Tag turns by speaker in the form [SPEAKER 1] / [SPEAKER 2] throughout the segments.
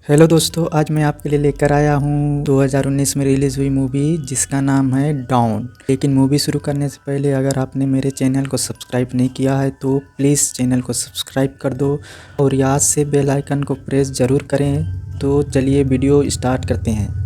[SPEAKER 1] Hello दोस्तों, आज मैं आपके लिए लेकर आया हूँ 2019 में रिलीज़ हुई मूवी जिसका नाम है डॉन। लेकिन मूवी शुरू करने से पहले अगर आपने मेरे चैनल को सब्सक्राइब नहीं किया है तो प्लीज़ चैनल को सब्सक्राइब कर दो और याद से बेल आइकन को प्रेस ज़रूर करें। तो चलिए वीडियो स्टार्ट करते हैं।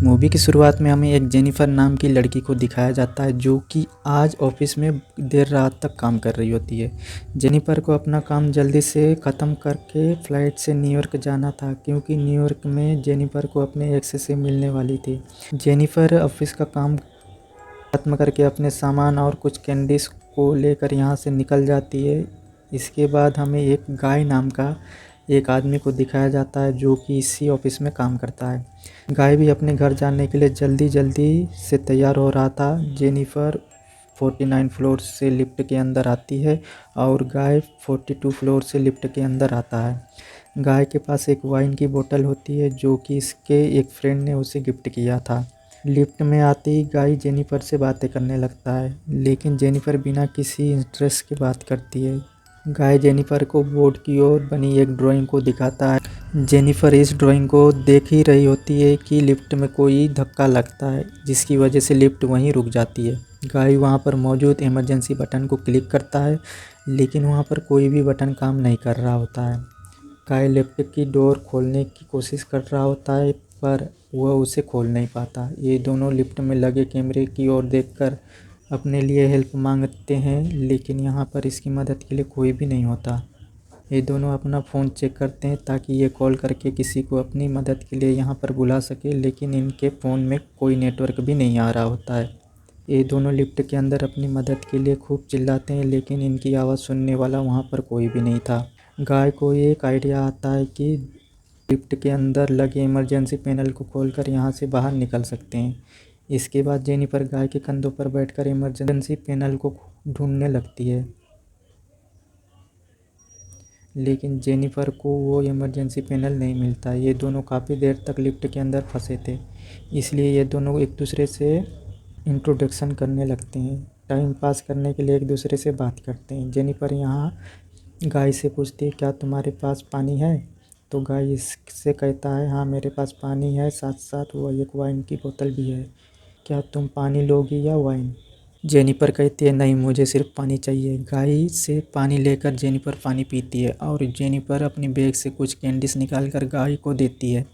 [SPEAKER 1] मूवी की शुरुआत में हमें एक जेनिफर नाम की लड़की को दिखाया जाता है जो कि आज ऑफिस में देर रात तक काम कर रही होती है। जेनिफर को अपना काम जल्दी से ख़त्म करके फ़्लाइट से न्यूयॉर्क जाना था क्योंकि न्यूयॉर्क में जेनिफर को अपने एक्स से मिलने वाली थी। जेनिफर ऑफिस का काम ख़त्म करके अपने सामान और कुछ कैंडीज़ को लेकर यहाँ से निकल जाती है। इसके बाद हमें एक गाय नाम का एक आदमी को दिखाया जाता है जो कि इसी ऑफिस में काम करता है। गाय भी अपने घर जाने के लिए जल्दी से तैयार हो रहा था। जेनिफर 49 फ्लोर से लिफ्ट के अंदर आती है और गाय 42 फ्लोर से लिफ्ट के अंदर आता है। गाय के पास एक वाइन की बोतल होती है जो कि इसके एक फ्रेंड ने उसे गिफ्ट किया था। लिफ्ट में आते ही गाय जेनिफर से बातें करने लगता है, लेकिन जेनिफर बिना किसी इंटरेस्ट की बात करती है। गाय जेनिफर को बोर्ड की ओर बनी एक ड्राइंग को दिखाता है। जेनिफर इस ड्राइंग को देख ही रही होती है कि लिफ्ट में कोई धक्का लगता है जिसकी वजह से लिफ्ट वहीं रुक जाती है। गाय वहां पर मौजूद इमरजेंसी बटन को क्लिक करता है, लेकिन वहां पर कोई भी बटन काम नहीं कर रहा होता है। गाय लिफ्ट की डोर खोलने की कोशिश कर रहा होता है पर वह उसे खोल नहीं पाता। ये दोनों लिफ्ट में लगे कैमरे की ओर देखकर अपने लिए हेल्प मांगते हैं, लेकिन यहाँ पर इसकी मदद के लिए कोई भी नहीं होता। ये दोनों अपना फ़ोन चेक करते हैं ताकि ये कॉल करके किसी को अपनी मदद के लिए यहाँ पर बुला सके, लेकिन इनके फ़ोन में कोई नेटवर्क भी नहीं आ रहा होता है। ये दोनों लिफ्ट के अंदर अपनी मदद के लिए खूब चिल्लाते हैं, लेकिन इनकी आवाज़ सुनने वाला वहाँ पर कोई भी नहीं था। गाय को एक आइडिया आता है कि लिफ्ट के अंदर लगे इमरजेंसी पैनल को खोलकर यहाँ से बाहर निकल सकते हैं। इसके बाद जेनिफर गाय के कंधों पर बैठकर इमरजेंसी पैनल को ढूंढने लगती है, लेकिन जेनिफर को वो इमरजेंसी पैनल नहीं मिलता। ये दोनों काफ़ी देर तक लिफ्ट के अंदर फंसे थे, इसलिए ये दोनों एक दूसरे से इंट्रोडक्शन करने लगते हैं। टाइम पास करने के लिए एक दूसरे से बात करते हैं। जेनिफर यहाँ गाय से पूछती है, क्या तुम्हारे पास पानी है? तो गाय इससे कहता है, हाँ मेरे पास पानी है, साथ साथ वो एक वाइन की बोतल भी है। क्या तुम पानी लोगी या वाइन? जेनिफर कहती है, नहीं मुझे सिर्फ पानी चाहिए। गाय से पानी लेकर जेनिफर पानी पीती है और जेनिफर अपनी बैग से कुछ कैंडीज निकालकर गाय को देती है।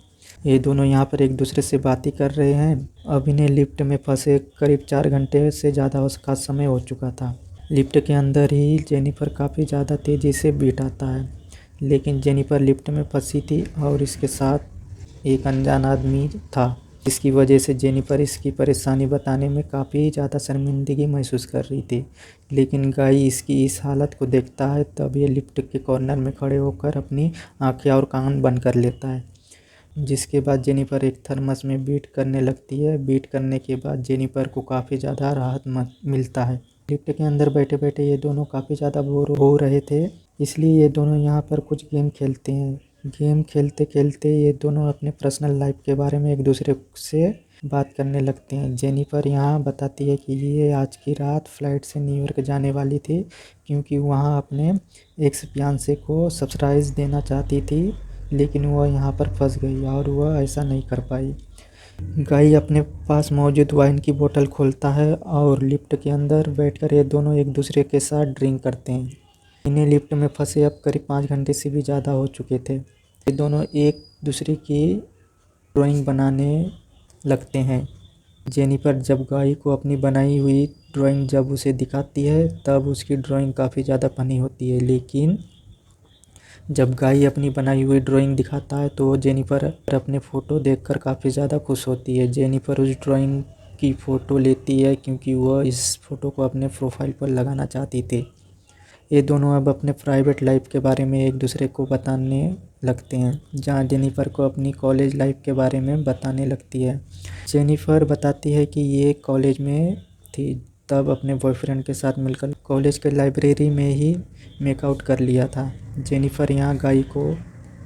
[SPEAKER 1] ये दोनों यहाँ पर एक दूसरे से बातें कर रहे हैं। अब इन्हें लिफ्ट में फंसे करीब 4 घंटे से ज़्यादा का समय हो चुका था। लिफ्ट के अंदर ही जेनिफर काफ़ी ज़्यादा तेज़ी से बीट आता है, लेकिन जेनिफर लिफ्ट में फंसी थी और इसके साथ एक अनजान आदमी था, जिसकी वजह से जेनिफर इसकी परेशानी बताने में काफ़ी ज़्यादा शर्मिंदगी महसूस कर रही थी। लेकिन गाय इसकी इस हालत को देखता है, तब ये लिफ्ट के कॉर्नर में खड़े होकर अपनी आंखें और कान बंद कर लेता है। जिसके बाद जेनिफर एक थर्मस में बीट करने लगती है। बीट करने के बाद जेनिफर को काफ़ी ज़्यादा राहत मिलता है। लिफ्ट के अंदर बैठे बैठे ये दोनों काफ़ी ज़्यादा बोर हो रहे थे, इसलिए ये दोनों यहाँ पर कुछ गेम खेलते हैं। गेम खेलते खेलते ये दोनों अपने पर्सनल लाइफ के बारे में एक दूसरे से बात करने लगते हैं। जेनिफर यहाँ बताती है कि ये आज की रात फ़्लाइट से न्यूयॉर्क जाने वाली थी क्योंकि वहाँ अपने एक्स फियांसे को सरप्राइज़ देना चाहती थी, लेकिन वह यहाँ पर फंस गई और वह ऐसा नहीं कर पाई। गाय अपने पास मौजूद वाइन की बोतल खोलता है और लिफ्ट के अंदर बैठकर ये दोनों एक दूसरे के साथ ड्रिंक करते हैं। इन्हें लिफ्ट में फंसे अब करीब 5 घंटे से भी ज़्यादा हो चुके थे। ये दोनों एक दूसरे की ड्राइंग बनाने लगते हैं। जेनिफर जब गाय को अपनी बनाई हुई ड्राइंग जब उसे दिखाती है तब उसकी ड्राइंग काफ़ी ज़्यादा फनी होती है, लेकिन जब गाय अपनी बनाई हुई ड्राइंग दिखाता है तो जेनिफर अपने फ़ोटो देखकर काफ़ी ज़्यादा खुश होती है। जेनिफर उस ड्राइंग की फ़ोटो लेती है क्योंकि वह इस फ़ोटो को अपने प्रोफाइल पर लगाना चाहती थी। ये दोनों अब अपने प्राइवेट लाइफ के बारे में एक दूसरे को बताने लगते हैं, जहाँ जेनिफर को अपनी कॉलेज लाइफ के बारे में बताने लगती है। जेनिफर बताती है कि ये कॉलेज में थी तब अपने बॉयफ्रेंड के साथ मिलकर कॉलेज के लाइब्रेरी में ही मेकआउट कर लिया था। जेनिफर यहाँ गाय को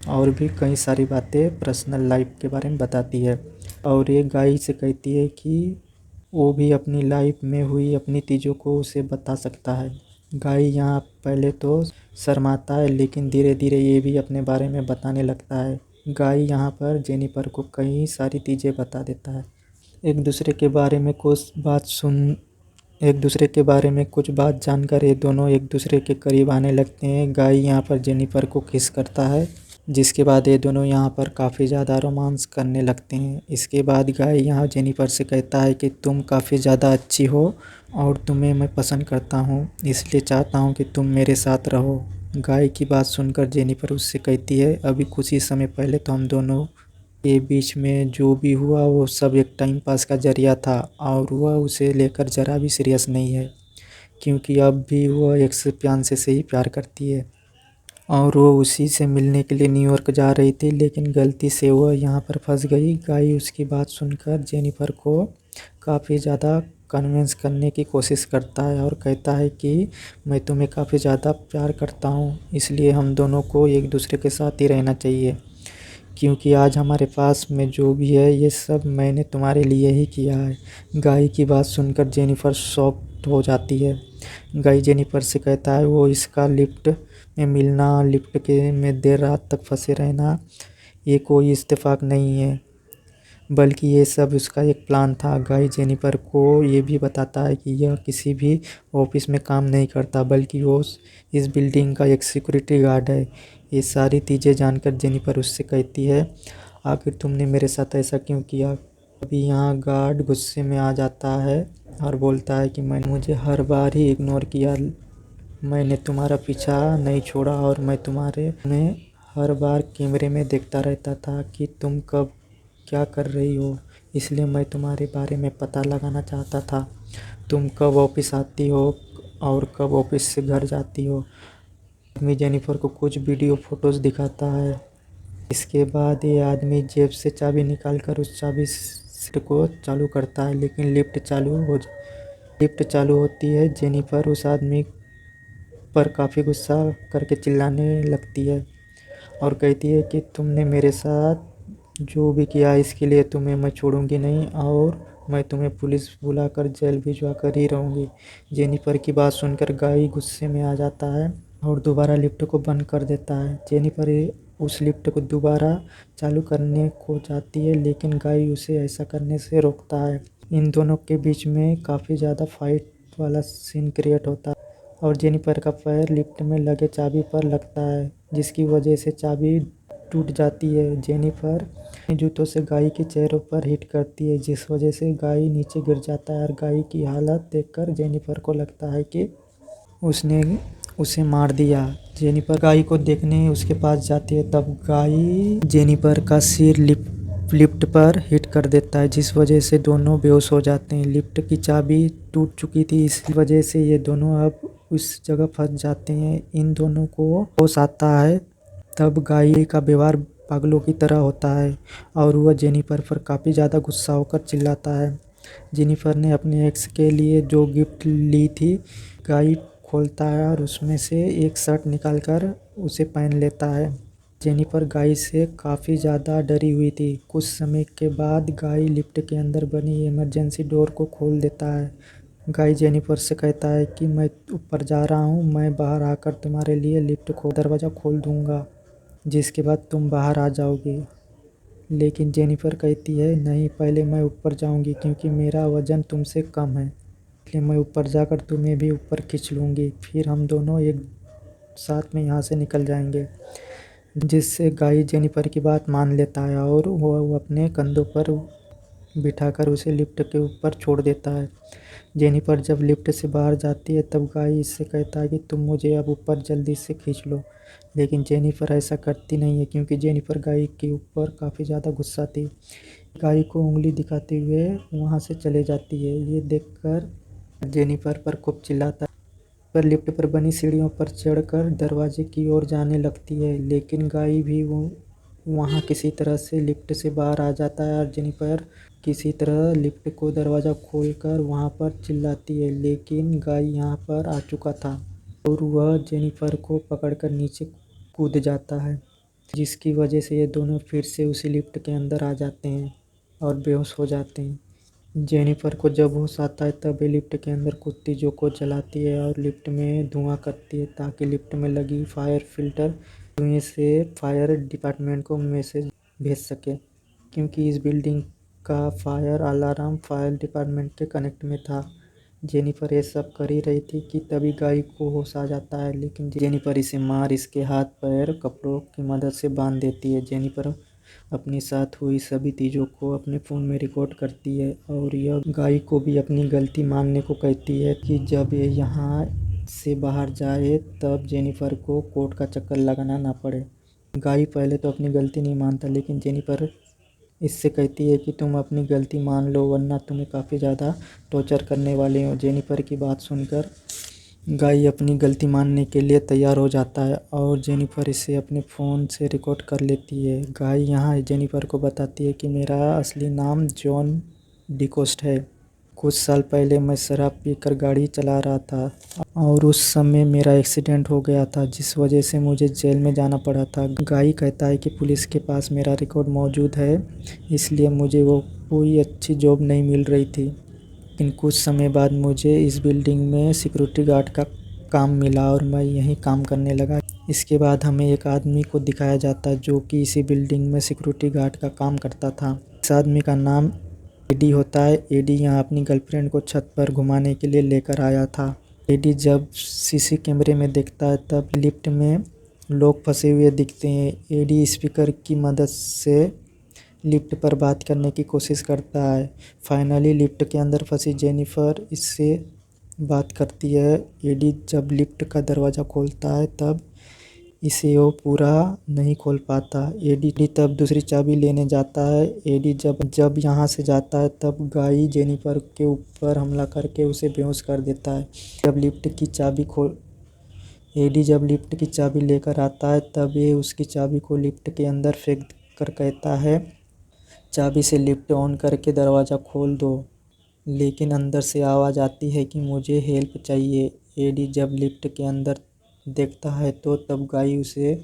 [SPEAKER 1] और भी कई सारी बातें पर्सनल लाइफ के बारे में बताती है और ये गाय से कहती है कि वो भी अपनी लाइफ में हुई अपनी चीज़ों को उसे बता सकता है। गाय यहाँ पहले तो शर्माता है, लेकिन धीरे धीरे ये भी अपने बारे में बताने लगता है। गाय यहाँ पर जेनिफर को कई सारी चीज़ें बता देता है। एक दूसरे के बारे में कुछ बात जानकर ये दोनों एक दूसरे के करीब आने लगते हैं। गाय यहाँ पर जेनिफर को किस करता है, जिसके बाद ये दोनों यहाँ पर काफ़ी ज़्यादा रोमांस करने लगते हैं। इसके बाद गाय यहाँ जेनिफर से कहता है कि तुम काफ़ी ज़्यादा अच्छी हो और तुम्हें मैं पसंद करता हूँ, इसलिए चाहता हूँ कि तुम मेरे साथ रहो। गाय की बात सुनकर जेनिफर उससे कहती है, अभी कुछ ही समय पहले तो हम दोनों के बीच में जो भी हुआ वो सब एक टाइम पास का जरिया था और वह उसे लेकर ज़रा भी सीरियस नहीं है, क्योंकि अब भी वह एक्स फियांसे से ही प्यार करती है और वो उसी से मिलने के लिए न्यूयॉर्क जा रही थी, लेकिन गलती से वह यहाँ पर फंस गई। गाय उसकी बात सुनकर जेनिफर को काफ़ी ज़्यादा कन्विंस करने की कोशिश करता है और कहता है कि मैं तुम्हें काफ़ी ज़्यादा प्यार करता हूँ, इसलिए हम दोनों को एक दूसरे के साथ ही रहना चाहिए, क्योंकि आज हमारे पास में जो भी है ये सब मैंने तुम्हारे लिए ही किया है। गाय की बात सुनकर जेनिफर शॉक्ड हो जाती है। गाय जेनिफर से कहता है वो इसका लिफ्ट में मिलना, लिफ्ट के में देर रात तक फंसे रहना, ये कोई इत्तेफाक नहीं है, बल्कि ये सब उसका एक प्लान था। गाय जेनिफर को ये भी बताता है कि यह किसी भी ऑफिस में काम नहीं करता, बल्कि वो इस बिल्डिंग का एक सिक्योरिटी गार्ड है। ये सारी चीज़ें जानकर जेनिफर उससे कहती है, आखिर तुमने मेरे साथ ऐसा क्यों किया। अभी यहाँ गार्ड गुस्से में आ जाता है और बोलता है कि मैंने मुझे हर बार ही इग्नोर किया, मैंने तुम्हारा पीछा नहीं छोड़ा और मैं तुम्हें हर बार कैमरे में देखता रहता था कि तुम कब क्या कर रही हो, इसलिए मैं तुम्हारे बारे में पता लगाना चाहता था। तुम कब ऑफिस आती हो और कब ऑफिस से घर जाती हो। आदमी जेनिफर को कुछ वीडियो फोटोज दिखाता है। इसके बाद ये आदमी जेब से चाबी निकालकर उस चाबी से को चालू करता है, लेकिन लिफ्ट चालू होती है। जेनिफर उस आदमी पर काफ़ी गुस्सा करके चिल्लाने लगती है और कहती है कि तुमने मेरे साथ जो भी किया इसके लिए तुम्हें मैं छोड़ूंगी नहीं और मैं तुम्हें पुलिस बुलाकर जेल भिजवा कर ही रहूँगी। जेनिफर की बात सुनकर गाय गुस्से में आ जाता है और दोबारा लिफ्ट को बंद कर देता है। जेनिफर उस लिफ्ट को दोबारा चालू करने को चाहती है, लेकिन गाय उसे ऐसा करने से रोकता है। इन दोनों के बीच में काफ़ी ज़्यादा फाइट वाला सीन क्रिएट होता है और जेनिफर का पैर लिफ्ट में लगे चाबी पर लगता है, जिसकी वजह से चाबी टूट जाती है। जेनिफर अपने जूतों से गाय के चेहरे पर हिट करती है, जिस वजह से गाय नीचे गिर जाता है और गाय की हालत देखकर जेनिफर को लगता है कि उसने उसे मार दिया। जेनिफर गाय को देखने उसके पास जाती है, तब गाय जेनिफर का सिर लिफ्ट पर हिट कर देता है, जिस वजह से दोनों बेहोश हो जाते हैं। लिफ्ट की चाबी टूट चुकी थी, इस वजह से ये दोनों अब उस जगह फंस जाते हैं। इन दोनों को होश आता है, तब गाय का व्यवहार पागलों की तरह होता है और वह जेनिफर पर काफ़ी ज़्यादा गुस्सा होकर चिल्लाता है। जेनिफर ने अपने एक्स के लिए जो गिफ्ट ली थी, गाय खोलता है और उसमें से एक शर्ट निकालकर उसे पहन लेता है। जेनिफर गाय से काफ़ी ज़्यादा डरी हुई थी। कुछ समय के बाद गाय लिफ्ट के अंदर बनी इमरजेंसी डोर को खोल देता है। गाय जेनिफर से कहता है कि मैं ऊपर जा रहा हूँ, मैं बाहर आकर तुम्हारे लिए लिफ्ट को दरवाज़ा खोल दूँगा, जिसके बाद तुम बाहर आ जाओगे। लेकिन जेनिफर कहती है, नहीं, पहले मैं ऊपर जाऊँगी, क्योंकि मेरा वज़न तुमसे कम है, इसलिए मैं ऊपर जाकर तुम्हें भी ऊपर खींच लूँगी, फिर हम दोनों एक साथ में यहाँ से निकल जाएंगे। जिससे गाय जेनिफर की बात मान लेता है और वह अपने कंधों पर बिठाकर उसे लिफ्ट के ऊपर छोड़ देता है। जेनिफर जब लिफ्ट से बाहर जाती है, तब गाय इससे कहता है कि तुम मुझे अब ऊपर जल्दी से खींच लो, लेकिन जेनिफर ऐसा करती नहीं है, क्योंकि जेनिफर गाय के ऊपर काफ़ी ज़्यादा गुस्सा थी। गाय को उंगली दिखाते हुए वहाँ से चले जाती है। ये देखकर जेनिफर पर खूब चिल्लाता है, पर लिफ्ट पर बनी सीढ़ियों पर चढ़कर दरवाजे की ओर जाने लगती है, लेकिन गाय भी वहाँ किसी तरह से लिफ्ट से बाहर आ जाता है और जेनिफर किसी तरह लिफ्ट को दरवाज़ा खोलकर वहाँ पर चिल्लाती है, लेकिन गाय यहाँ पर आ चुका था और वह जेनिफर को पकड़कर नीचे कूद जाता है, जिसकी वजह से ये दोनों फिर से उसी लिफ्ट के अंदर आ जाते हैं और बेहोश हो जाते हैं। जेनिफर को जब होश आता है, तब ये लिफ्ट के अंदर कुछ चीज़ों को जलाती है और लिफ्ट में धुआं करती है, ताकि लिफ्ट में लगी फायर फिल्टर धुएं से फायर डिपार्टमेंट को मैसेज भेज सके, क्योंकि इस बिल्डिंग का फायर अलार्म फायर डिपार्टमेंट के कनेक्ट में था। जेनिफर ये सब कर ही रही थी कि तभी गाय को होश आ जाता है, लेकिन जेनिफर इसे मार इसके हाथ पैर कपड़ों की मदद से बांध देती है। जेनिफर अपने साथ हुई सभी चीज़ों को अपने फ़ोन में रिकॉर्ड करती है और यह गाय को भी अपनी गलती मानने को कहती है कि जब ये यहाँ से बाहर जाए तब जेनिफर को कोर्ट का चक्कर लगाना ना पड़े। गाय पहले तो अपनी गलती नहीं मानता, लेकिन जेनिफर इससे कहती है कि तुम अपनी गलती मान लो वरना तुम्हें काफ़ी ज़्यादा टॉर्चर करने वाले हो। जेनिफर की बात सुनकर गाय अपनी गलती मानने के लिए तैयार हो जाता है और जेनिफर इसे अपने फ़ोन से रिकॉर्ड कर लेती है। गाय यहाँ जेनिफर को बताती है कि मेरा असली नाम जॉन डिकोस्ट है। कुछ साल पहले मैं शराब पीकर गाड़ी चला रहा था और उस समय मेरा एक्सीडेंट हो गया था, जिस वजह से मुझे जेल में जाना पड़ा था। गाय कहता है कि पुलिस के पास मेरा रिकॉर्ड मौजूद है, इसलिए मुझे वो कोई अच्छी जॉब नहीं मिल रही थी। लेकिन कुछ समय बाद मुझे इस बिल्डिंग में सिक्योरिटी गार्ड का काम मिला और मैं यहीं काम करने लगा। इसके बाद हमें एक आदमी को दिखाया जाता जो कि इसी बिल्डिंग में सिक्योरिटी गार्ड का काम करता था। इस आदमी का नाम एडी होता है। एडी यहाँ अपनी गर्लफ्रेंड को छत पर घुमाने के लिए लेकर आया था। एडी जब सीसी कैमरे में देखता है तब लिफ्ट में लोग फंसे हुए दिखते हैं। एडी स्पीकर की मदद से लिफ्ट पर बात करने की कोशिश करता है। फाइनली लिफ्ट के अंदर फंसी जेनिफर इससे बात करती है। एडी जब लिफ्ट का दरवाज़ा खोलता है तब इसे वो पूरा नहीं खोल पाता। एडी तब दूसरी चाबी लेने जाता है। एडी जब यहाँ से जाता है तब गाय जेनिफर के ऊपर हमला करके उसे बेहोश कर देता है। एडी जब लिफ्ट की चाबी लेकर आता है तब ये उसकी चाबी को लिफ्ट के अंदर फेंक कर कहता है, चाबी से लिफ्ट ऑन करके दरवाज़ा खोल दो। लेकिन अंदर से आवाज़ आती है कि मुझे हेल्प चाहिए। एडी जब लिफ्ट के अंदर देखता है तो तब गाय उसे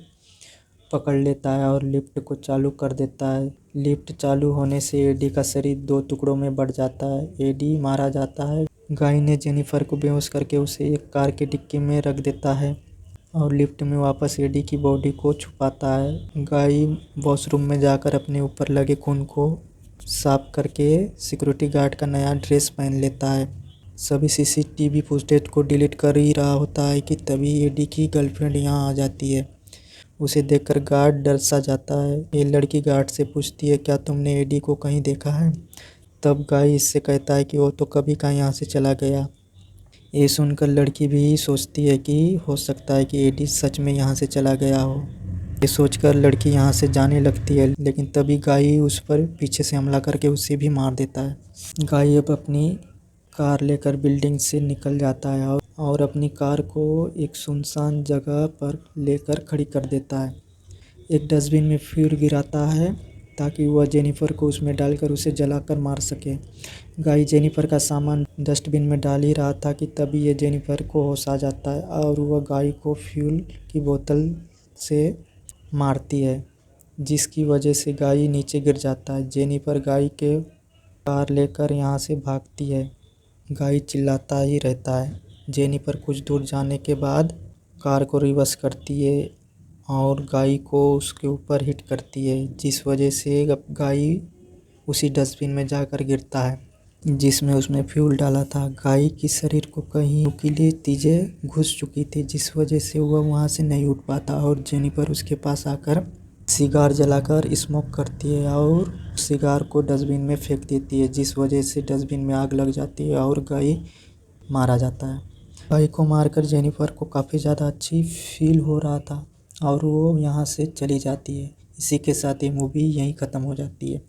[SPEAKER 1] पकड़ लेता है और लिफ्ट को चालू कर देता है। लिफ्ट चालू होने से एडी का शरीर 2 टुकड़ों में बढ़ जाता है। एडी मारा जाता है। गाय ने जेनिफर को बेहोश करके उसे एक कार के डिक्की में रख देता है और लिफ्ट में वापस एडी की बॉडी को छुपाता है। गाय वॉशरूम में जाकर अपने ऊपर लगे खून को साफ करके सिक्योरिटी गार्ड का नया ड्रेस पहन लेता है। सभी सीसीटीवी फुटेज को डिलीट कर ही रहा होता है कि तभी एडी की गर्लफ्रेंड यहाँ आ जाती है। उसे देखकर गार्ड डर सा जाता है। ये लड़की गार्ड से पूछती है, क्या तुमने एडी को कहीं देखा है? तब गाय इससे कहता है कि वो तो कभी का यहाँ से चला गया। ये सुनकर लड़की भी सोचती है कि हो सकता है कि एडी सच में यहाँ से चला गया हो। ये सोचकर लड़की यहाँ से जाने लगती है, लेकिन तभी गाय उस पर पीछे से हमला करके उसे भी मार देता है। गाय अब अपनी कार लेकर बिल्डिंग से निकल जाता है और अपनी कार को एक सुनसान जगह पर लेकर खड़ी कर देता है। एक डस्टबिन में फ्यूल गिराता है ताकि वह जेनिफर को उसमें डालकर उसे जलाकर मार सके। गाय जेनिफर का सामान डस्टबिन में डाल ही रहा था कि तभी ये जेनिफर को होश आ जाता है और वह गाय को फ्यूल की बोतल से मारती है, जिसकी वजह से गाय नीचे गिर जाता है। जेनिफर गाय के कार लेकर यहाँ से भागती है। गाय चिल्लाता ही रहता है। जेनिफर कुछ दूर जाने के बाद कार को रिवर्स करती है और गाय को उसके ऊपर हिट करती है, जिस वजह से गाय उसी डस्टबिन में जाकर गिरता है जिसमें उसने फ्यूल डाला था। गाय की शरीर को कहीं नुकीली चीज़ें घुस चुकी थी, जिस वजह से वह वहाँ से नहीं उठ पाता और जेनिफर उसके पास आकर सिगार जलाकर स्मोक करती है और सिगार को डस्टबिन में फेंक देती है, जिस वजह से डस्टबिन में आग लग जाती है और गाय मारा जाता है। गाय को मारकर जेनिफर को काफ़ी ज़्यादा अच्छी फील हो रहा था और वो यहाँ से चली जाती है। इसी के साथ ये मूवी यहीं ख़त्म हो जाती है।